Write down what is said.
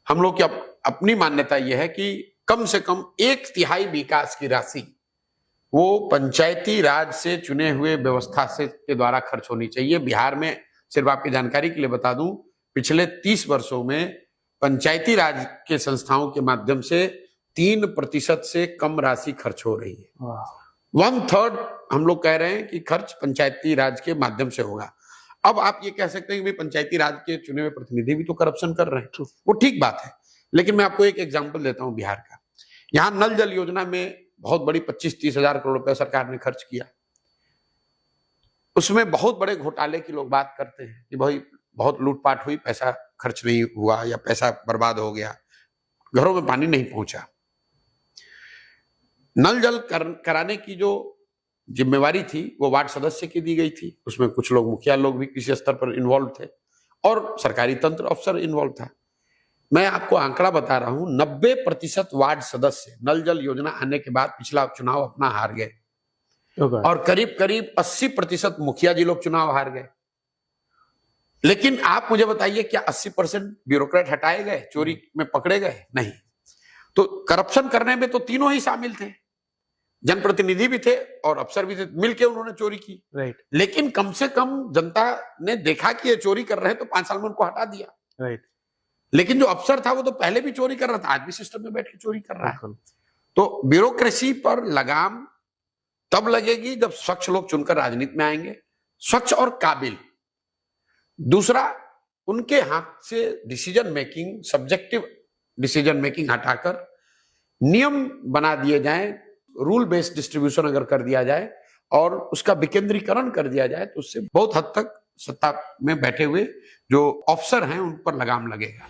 हम लोग की अपनी मान्यता यह है कि कम से कम 1/3 विकास की राशि वो पंचायती राज से चुने हुए व्यवस्था से के द्वारा खर्च होनी चाहिए। बिहार में सिर्फ आपकी जानकारी के लिए बता दूं, पिछले 30 वर्षों में पंचायती राज के संस्थाओं के माध्यम से 3% से कम राशि खर्च हो रही है। 1/3 हम लोग कह रहे हैं कि खर्च पंचायती राज के माध्यम से होगा। अब आप ये कह सकते हैं कि पंचायती राज के चुने हुए प्रतिनिधि भी तो करप्शन कर रहे हैं, वो ठीक बात है, लेकिन मैं आपको एक एग्जांपल देता हूं बिहार का। यहां नल जल योजना में बहुत बड़ी 25-30 हजार करोड़ रुपए सरकार ने खर्च किया। उसमें बहुत बड़े घोटाले की लोग बात करते हैं कि भाई बहुत लूटपाट हुई, पैसा खर्च नहीं हुआ या पैसा बर्बाद हो गया, घरों में पानी नहीं पहुंचा। नल जल कराने की जो जिम्मेवारी थी वो वार्ड सदस्य की दी गई थी। उसमें कुछ लोग, मुखिया लोग भी किसी स्तर पर इन्वॉल्व थे और सरकारी तंत्र अफसर इन्वॉल्व था। मैं आपको आंकड़ा बता रहा हूं, 90% वार्ड सदस्य नल जल योजना आने के बाद पिछला चुनाव अपना हार गए और करीब करीब 80% मुखिया जी लोग चुनाव हार गए। लेकिन आप मुझे बताइए, क्या 80% ब्यूरोक्रेट हटाए गए, चोरी में पकड़े गए? नहीं। तो करप्शन करने में तो तीनों ही शामिल थे, जनप्रतिनिधि भी थे और अफसर भी थे, मिलकर उन्होंने चोरी की। राइट। लेकिन कम से कम जनता ने देखा कि ये चोरी कर रहे हैं तो 5 साल में उनको हटा दिया। राइट। लेकिन जो अफसर था वो तो पहले भी चोरी कर रहा था, आज भी सिस्टम में बैठ के चोरी कर रहा है। तो ब्यूरोक्रेसी पर लगाम तब लगेगी जब स्वच्छ लोग चुनकर राजनीति में आएंगे, स्वच्छ और काबिल। दूसरा, उनके हाथ से decision making, subjective decision making हटाकर नियम बना दिए जाएं, रूल बेस्ड डिस्ट्रीब्यूशन अगर कर दिया जाए और उसका विकेंद्रीकरण कर दिया जाए तो उससे बहुत हद तक सत्ता में बैठे हुए जो अफसर हैं उन पर लगाम लगेगा।